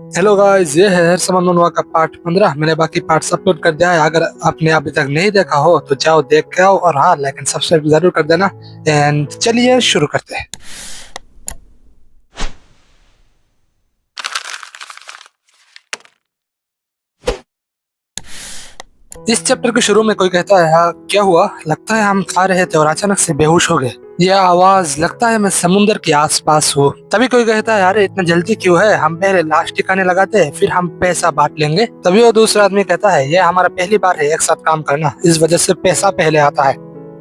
Hello guys, ये है हर समान मनवा का पार्ट 15। मैंने बाकी पार्ट्स अपलोड कर दिया है। अगर आपने अभी तक नहीं देखा हो तो जाओ देख के आओ, और हाँ, लेकिन सब्सक्राइब जरूर कर देना। एंड चलिए शुरू करते हैं। इस चैप्टर के शुरू में कोई कहता है, हाँ क्या हुआ? लगता है हम खा रहे थे और अचानक से बेहोश हो गए। यह आवाज, लगता है मैं समुंदर के आसपास हूँ। तभी कोई कहता है, अरे इतना जल्दी क्यों है? हम पहले लाश ठिकाने लगाते हैं, फिर हम पैसा बांट लेंगे। तभी वो दूसरा आदमी कहता है, यह हमारा पहली बार है एक साथ काम करना, इस वजह से पैसा पहले आता है।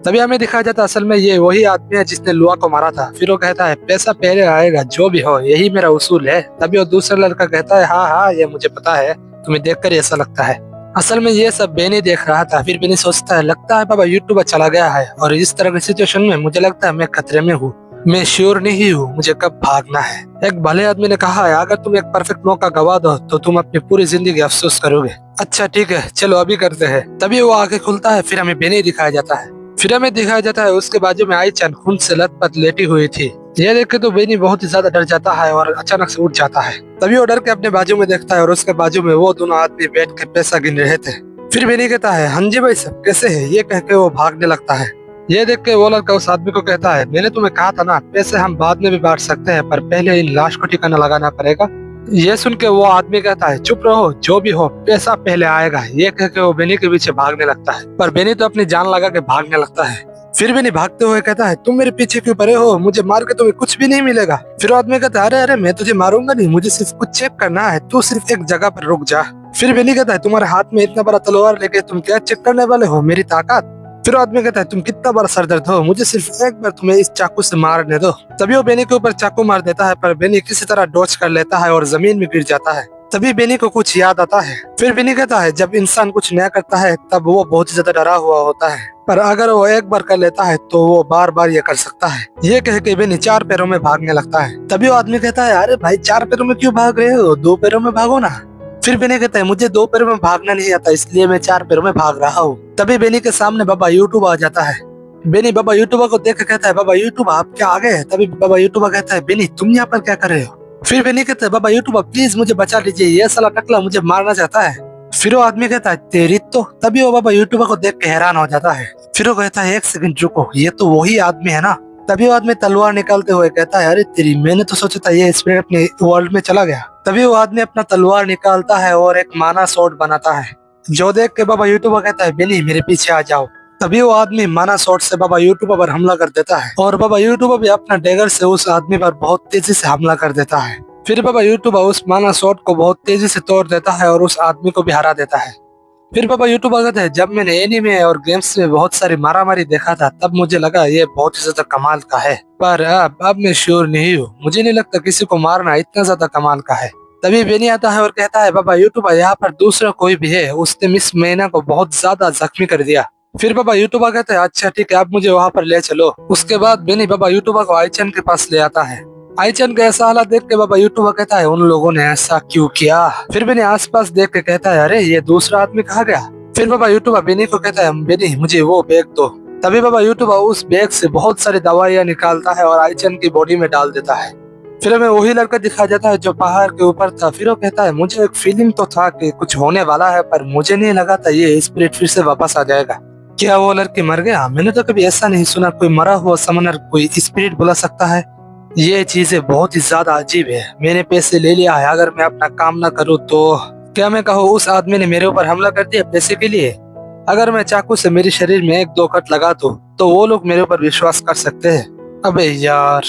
तभी हमें दिखाया जाता है, असल में ये वही आदमी है जिसने लुआ को मारा था। फिर वो कहता है, पैसा पहले आएगा जो भी हो, यही मेरा उसूल है। तभी वो दूसरा लड़का कहता है, हाँ हाँ ये मुझे पता है, तुम्हें देखकर ऐसा लगता है। असल में ये सब बेनी देख रहा था। फिर बेनी सोचता है, लगता है बाबा यूट्यूबर चला गया है, और इस तरह की सिचुएशन में मुझे लगता है मैं खतरे में हूँ। मैं श्योर नहीं हूँ मुझे कब भागना है। एक भले आदमी ने कहा है, अगर तुम एक परफेक्ट मौका गवा दो तो तुम अपनी पूरी जिंदगी अफसोस करोगे। अच्छा ठीक है, चलो अभी करते हैं। तभी वो आंखें खुलता है। फिर हमें बेनी दिखाया जाता है। उसके बाजू में आई चंद खून से लथपथ लेटी हुई थी। यह देख के तो बेनी बहुत ही ज्यादा डर जाता है और अचानक से उठ जाता है। तभी वो डर के अपने बाजू में देखता है, और उसके बाजू में वो दोनों आदमी बैठ के पैसा गिन रहे थे। फिर बेनी कहता है, हाँ जी भाई साहब कैसे है? ये कह के वो भागने लगता है। ये देख के वो लड़का उस आदमी को कहता है, मैंने तुम्हें कहा था ना, पैसे हम बाद में भी बांट सकते हैं, पर पहले इन लाश को ठिकाना लगाना पड़ेगा। ये सुन के वो आदमी कहता है, चुप रहो, जो भी हो पैसा पहले आएगा। ये कह के वो बेनी के पीछे भागने लगता है, पर बेनी तो अपनी जान लगा के भागने लगता है। फिर बेनी भागते हुए कहता है, तुम मेरे पीछे क्यों पड़े हो? मुझे मार के तुम्हें कुछ भी नहीं मिलेगा। फिर वो आदमी कहता है, अरे अरे मैं तुझे मारूंगा नहीं, मुझे सिर्फ कुछ चेक करना है, तू सिर्फ एक जगह पर रुक जा। फिर बेनी कहता है, तुम्हारे हाथ में इतना बड़ा तलवार लेके तुम क्या चेक करने वाले हो? मेरी ताकत। फिर आदमी कहता है, तुम कितना बड़ा सरदर्द हो, मुझे सिर्फ एक बार तुम्हें इस चाकू से मारने दो। तभी वो बेनी के ऊपर चाकू मार देता है, पर बेनी किसी तरह डॉच कर लेता है और जमीन में गिर जाता है। तभी बेनी को कुछ याद आता है। फिर बेनी कहता है, जब इंसान कुछ नया करता है तब वो बहुत ज्यादा डरा हुआ होता है, पर अगर वो एक बार कर लेता है तो वो बार बार ये कर सकता है। ये कह के बेनी 4 पैरों में भागने लगता है। तभी वो आदमी कहता है, अरे भाई 4 पैरों में क्यों भाग रहे हो? 2 पैरों में भागो ना। फिर बेनी कहता है, मुझे 2 पैरों में भागना नहीं आता, इसलिए मैं 4 पैरों में भाग रहा हूँ। तभी बेनी के सामने बाबा यूट्यूब आ जाता है। बेनी बाबा यूट्यूबर को देख के कहता है, बाबा यूट्यूब आप क्या आ गए? तभी बाबा यूट्यूबर कहता है, बेनी तुम यहाँ पर क्या कर रहे हो? फिर बेनी कहता है, बाबा यूट्यूबर प्लीज मुझे बचा लीजिए, ये साला टकला मुझे मारना चाहता है। फिर वो आदमी कहता है, तेरी तो। तभी वो बाबा यूट्यूबर को देख के हैरान हो जाता है। फिर वो कहता है, एक सेकंड रुको, ये तो वही आदमी है ना? तभी वो आदमी तलवार निकालते हुए कहता है, अरे तेरी, मैंने तो सोचा था ये स्पिरिट अपने वर्ल्ड में चला गया। तभी वो आदमी अपना तलवार निकालता है और एक माना शॉट बनाता है, जो देख के बाबा यूट्यूबर कहता है, बेनी मेरे पीछे आ जाओ। तभी वो आदमी माना शॉट से बाबा यूट्यूबर पर हमला कर देता है, और बाबा यूट्यूबर भी अपना डैगर से उस आदमी पर बहुत तेजी से हमला कर देता है। फिर बाबा यूट्यूबर उस माना शॉट को बहुत तेजी से तोड़ देता है और उस आदमी को भी हरा देता है। फिर बाबा यूट्यूबर कहता है, जब मैंने एनीमे और गेम्स में बहुत सारी मारामारी देखा था तब मुझे लगा ये बहुत ही ज्यादा कमाल का है, पर अब मैं श्योर नहीं हूँ, मुझे नहीं लगता किसी को मारना इतना ज्यादा कमाल का है। तभी बेनी आता है और कहता है, बाबा यूट्यूबर यहाँ पर दूसरा कोई भी है, उसने मिस मैना को बहुत ज्यादा जख्मी कर दिया। फिर बाबा यूट्यूबर कहता है, अच्छा ठीक है, आप मुझे वहाँ पर ले चलो। उसके बाद बेनी बाबा यूट्यूबर को आईचन के पास ले आता है। आईचन का ऐसा हालत देख के बाबा यूट्यूबर कहता है, उन लोगों ने ऐसा क्यों किया? फिर बेनी आसपास देख के कहता है, अरे ये दूसरा आदमी कहाँ गया? फिर बाबा यूट्यूबर बेनी को कहता है, बेनी मुझे वो बैग दो। तभी बाबा यूट्यूबर उस बैग से बहुत सारी दवाइयाँ निकालता है और आईचन की बॉडी में डाल देता है। फिर हमें वही लड़का दिखाया जाता है जो पहाड़ के ऊपर था। फिर वो कहता है, मुझे एक फीलिंग तो था कि कुछ होने वाला है, पर मुझे नहीं लगा था ये स्पिरिट फिर से वापस आ जाएगा। क्या वो लड़की मर गया? मैंने तो कभी ऐसा नहीं सुना कोई मरा हुआ समनर कोई स्पिरिट बुला सकता है। ये चीजें बहुत ही ज्यादा अजीब है। मैंने पैसे ले लिया है, अगर मैं अपना काम ना करूँ तो क्या मैं कहूँ उस आदमी ने मेरे ऊपर हमला कर दिया पैसे के लिए? अगर मैं चाकू से मेरे शरीर में 1-2 कट लगा दूं तो वो लोग मेरे ऊपर विश्वास कर सकते हैं। अबे यार।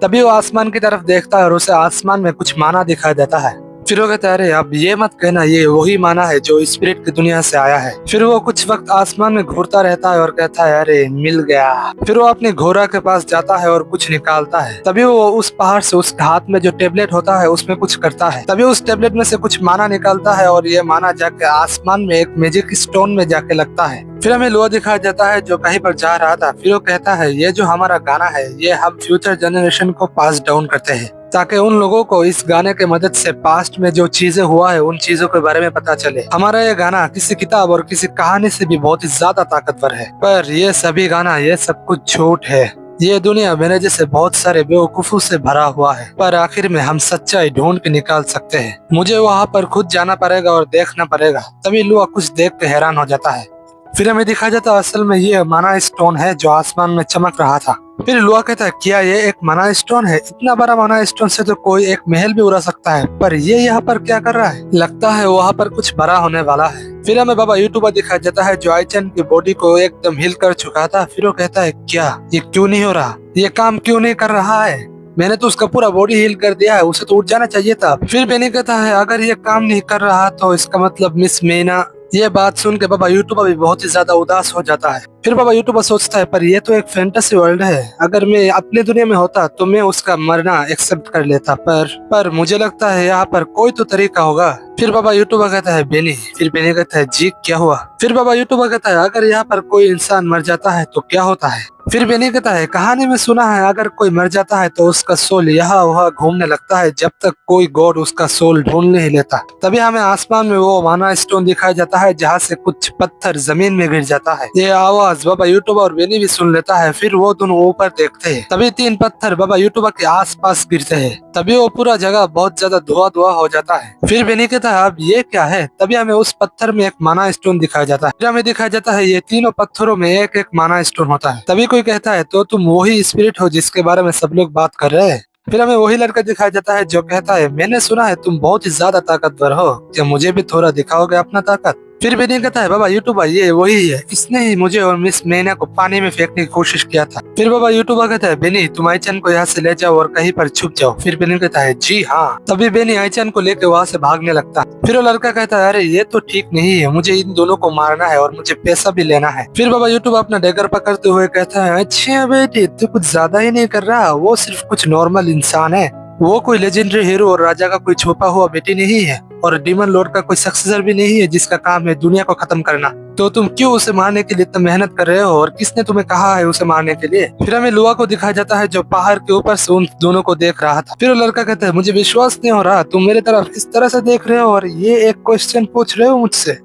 तभी वो आसमान की तरफ देखता है और उसे आसमान में कुछ माना दिखाई देता है। फिर वो कहता है, अरे अब ये मत कहना ये वही माना है जो स्पिरिट की दुनिया से आया है। फिर वो कुछ वक्त आसमान में घूरता रहता है और कहता है, अरे मिल गया। फिर वो अपने घोड़ा के पास जाता है और कुछ निकालता है। तभी वो उस पहाड़ से उसके हाथ में जो टेबलेट होता है उसमें कुछ करता है। तभी उस टेबलेट में से कुछ माना निकालता है और ये माना जाके आसमान में एक मैजिक स्टोन में जाके लगता है। फिर हमें लोहा दिखाया जाता है जो कहीं पर जा रहा था। फिर वो कहता है, ये जो हमारा गाना है ये हम फ्यूचर जनरेशन को पास डाउन करते हैं, ताकि उन लोगों को इस गाने के मदद से पास्ट में जो चीजें हुआ है उन चीजों के बारे में पता चले। हमारा ये गाना किसी किताब और किसी कहानी से भी बहुत ही ज्यादा ताकतवर है, पर ये सभी गाना ये सब कुछ झूठ है। ये दुनिया मेरे जैसे बहुत सारे बेवकूफों से भरा हुआ है, पर आखिर में हम सच्चाई ढूंढ के निकाल सकते हैं। मुझे वहाँ पर खुद जाना पड़ेगा और देखना पड़ेगा, तभी लुआ कुछ देख के हैरान हो जाता है। फिर हमें दिखाया जाता है असल में ये माना स्टोन है जो आसमान में चमक रहा था। फिर लुआ कहता है क्या ये एक माना स्टोन है? इतना बड़ा माना स्टोन से तो कोई एक महल भी उड़ा सकता है, पर ये यहाँ पर क्या कर रहा है? लगता है वहाँ पर कुछ बड़ा होने वाला है। फिर हमें बाबा यूट्यूबर दिखाया जाता है जो आईचन की बॉडी को एकदम हिल कर चुका था। फिर वो कहता है क्या ये क्यों नहीं हो रहा, ये काम क्यों नहीं कर रहा है? मैंने तो उसका पूरा बॉडी हील कर दिया है, उसे तो उठ जाना चाहिए था। फिर बेनी कहता है अगर ये काम नहीं कर रहा तो इसका मतलब मिस मीना। ये बात सुन के बाबा यूट्यूबर भी बहुत ही ज्यादा उदास हो जाता है। फिर बाबा यूट्यूबर सोचता है पर ये तो एक फैंटेसी वर्ल्ड है, अगर मैं अपनी दुनिया में होता तो मैं उसका मरना एक्सेप्ट कर लेता, पर मुझे लगता है यहाँ पर कोई तो तरीका होगा। फिर बाबा यूट्यूबर कहता है बेनी। फिर बेनी कहता है जी क्या हुआ? फिर बाबा यूट्यूबर कहता है अगर यहाँ पर कोई इंसान मर जाता है तो क्या होता है? फिर बेनी कहता है कहानी में सुना है अगर कोई मर जाता है तो उसका सोल यहाँ वहाँ घूमने लगता है जब तक कोई गॉड उसका सोल ढूंढ नहीं लेता। तभी हमें आसमान में वो माना स्टोन दिखाया जाता है जहाँ से कुछ पत्थर जमीन में गिर जाता है। ये आवाज बाबा यूट्यूबर और बेनी भी सुन लेता है। फिर वो दोनों ऊपर देखते हैं, तभी 3 पत्थर बाबा यूट्यूबर के आसपास गिरते हैं। तभी वो पूरा जगह बहुत ज्यादा धुआं धुआं हो जाता है। फिर बेनी कहता है अब ये क्या है? तभी हमें उस पत्थर में एक माना स्टोन दिखाया जाता है। फिर हमें दिखाया जाता है ये तीनों पत्थरों में एक एक माना स्टोन होता है। तभी कोई कहता है तो तुम वही स्पिरिट हो जिसके बारे में सब लोग बात कर रहे हैं। फिर हमें वही लड़का दिखाया जाता है जो कहता है मैंने सुना है तुम बहुत ही ज्यादा ताकतवर हो, क्या मुझे भी थोड़ा दिखाओगे अपना ताकत? फिर बेनी कहता है बाबा यूट्यूबर ये वही है, इसने ही मुझे और मिस मैना को पानी में फेंकने की कोशिश किया था। फिर बाबा यूट्यूबर कहता है बेनी तुम आईचन को यहाँ से ले जाओ और कहीं पर छुप जाओ। फिर बेनी कहता है जी हाँ। तभी बेनी आईचन को लेकर वहाँ से भागने लगता है। फिर वो लड़का कहता है अरे ये तो ठीक नहीं है, मुझे इन दोनों को मारना है और मुझे पैसा भी लेना है। फिर बाबा यूट्यूबर अपना डैगर पकड़ते हुए कहता है अच्छा बेटी तू कुछ ज्यादा ही नहीं कर रहा, वो सिर्फ कुछ नॉर्मल इंसान है, वो कोई लेजेंडरी हीरो और राजा का कोई छुपा हुआ बेटी नहीं है और डीमन लॉर्ड का कोई सक्सेसर भी नहीं है जिसका काम है दुनिया को खत्म करना। तो तुम क्यों उसे मारने के लिए इतना मेहनत कर रहे हो और किसने तुम्हें कहा है उसे मारने के लिए? फिर हमें लुआ को दिखाया जाता है जो पहाड़ के ऊपर से उन दोनों को देख रहा था। फिर वो लड़का कहता है मुझे विश्वास नहीं हो रहा, तुम मेरे तरफ इस तरह से देख रहे हो और ये एक क्वेश्चन पूछ रहे हो मुझसे।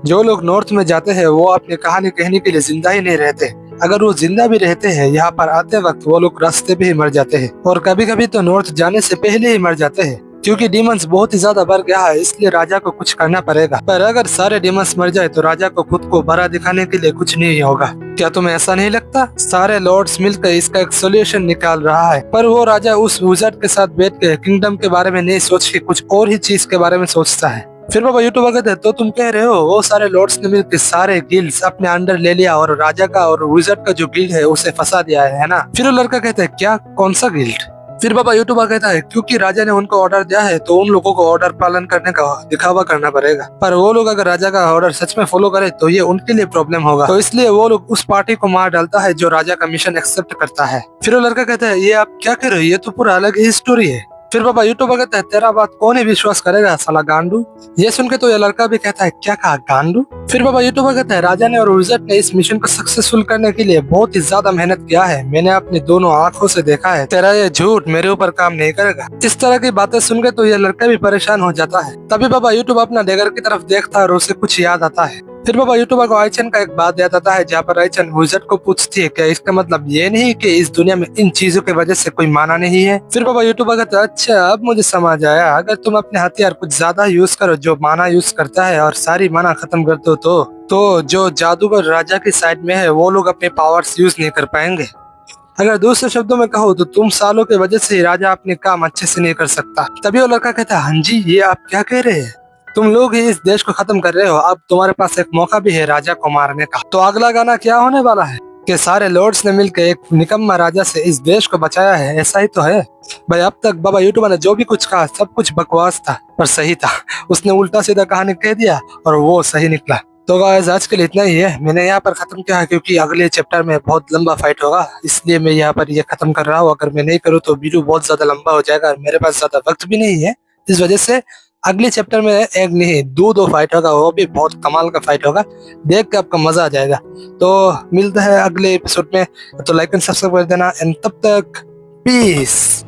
जो लोग नॉर्थ में जाते हैं वो अपनी कहानी कहने के लिए जिंदा ही नहीं रहते, अगर वो जिंदा भी रहते हैं यहाँ पर आते वक्त वो लोग रास्ते पे ही मर जाते हैं और कभी कभी तो नॉर्थ जाने से पहले ही मर जाते हैं। क्योंकि डीमंस बहुत ही ज्यादा बढ़ गया है इसलिए राजा को कुछ करना पड़ेगा, पर अगर सारे डीमंस मर जाए तो राजा को खुद को बड़ा दिखाने के लिए कुछ नहीं होगा। क्या तुम्हें ऐसा नहीं लगता? सारे लॉर्ड्स मिलकर इसका एक सोल्यूशन निकाल रहा है, पर वो राजा उस विज़ार्ड के साथ बैठ के किंगडम के बारे में नहीं सोच के कुछ और ही चीज के बारे में सोचता है। फिर बाबा यूट्यूबर कहते हैं तो तुम कह रहे हो वो सारे लॉर्ड्स ने मिलकर सारे गिल्ड्स अपने अंडर ले लिया और राजा का और विज़ार्ड का जो गिल्ड है उसे फंसा दिया है ना? फिर वो लड़का कहता है क्या कौन सा गिल्ड? फिर बाबा यूट्यूबर कहता है क्योंकि राजा ने उनको ऑर्डर दिया है तो उन लोगों को ऑर्डर पालन करने का दिखावा करना पड़ेगा, पर वो लोग अगर राजा का ऑर्डर सच में फॉलो करे तो ये उनके लिए प्रॉब्लम होगा, तो इसलिए वो लोग उस पार्टी को मार डालता है जो राजा का मिशन एक्सेप्ट करता है। फिर वो लड़का कहता है ये आप क्या कह रहे हो, ये तो पूरा अलग ही स्टोरी है। फिर बाबा यूट्यूबर कहता है तेरा बात कौन ही विश्वास करेगा साला गांडू। ये सुन के तो ये लड़का भी कहता है क्या कहा गांडू। फिर बाबा यूट्यूबर कहता है राजा ने और विज़ार्ड ने इस मिशन को सक्सेसफुल करने के लिए बहुत ही ज्यादा मेहनत किया है, मैंने अपनी दोनों आंखों से देखा है, तेरा ये झूठ मेरे ऊपर काम नहीं करेगा। इस तरह की बातें सुन के तो ये लड़का भी परेशान हो जाता है। तभी बाबा यूट्यूबर अपना डैगर की तरफ देखता है और उसे कुछ याद आता है। फिर बाबा यूट्यूबर को आईचन का एक बात याद आता है जहाँ पर आईचन विज़ार्ड को पूछती है क्या इसका मतलब ये नहीं कि इस दुनिया में इन चीजों की वजह से कोई माना नहीं है? फिर बाबा यूट्यूबर कहता है अच्छा अब मुझे समझ आया, अगर तुम अपने हथियार कुछ ज्यादा यूज करो जो माना यूज करता है और सारी माना खत्म कर दो तो जो जादूगर राजा की साइड में है वो लोग अपने पावर्स यूज नहीं कर पाएंगे। अगर दूसरे शब्दों में कहो तो तुम सालों की वजह से राजा अपने काम अच्छे से नहीं कर सकता। तभी वो लड़का कहता है हाँ जी ये आप क्या कह रहे हैं, तुम लोग ही इस देश को खत्म कर रहे हो, अब तुम्हारे पास एक मौका भी है राजा को मारने का। तो अगला गाना क्या होने वाला है कि सारे लॉर्ड्स ने मिलकर एक निकम्मा राजा से इस देश को बचाया है, ऐसा ही तो है भाई। अब तक बाबा यूट्यूबर ने जो भी कुछ कहा सब कुछ बकवास था पर सही था, उसने उल्टा सीधा कहानी कह दिया और वो सही निकला। तो गाइस आज के लिए इतना ही है, मैंने यहाँ पर खत्म किया है क्योंकि अगले चैप्टर में बहुत लंबा फाइट होगा, इसलिए मैं यहाँ पर ये खत्म कर रहा हूँ। अगर मैं नहीं करूँ तो वीडियो बहुत ज्यादा लंबा हो जाएगा और मेरे पास ज्यादा वक्त भी नहीं है, इस वजह से अगले चैप्टर में एक नहीं दो फाइट होगा, वो भी बहुत कमाल का फाइट होगा, देख के आपका मजा आ जाएगा। तो मिलता है अगले एपिसोड में, तो लाइक एंड सब्सक्राइब कर देना एंड तब तक पीस।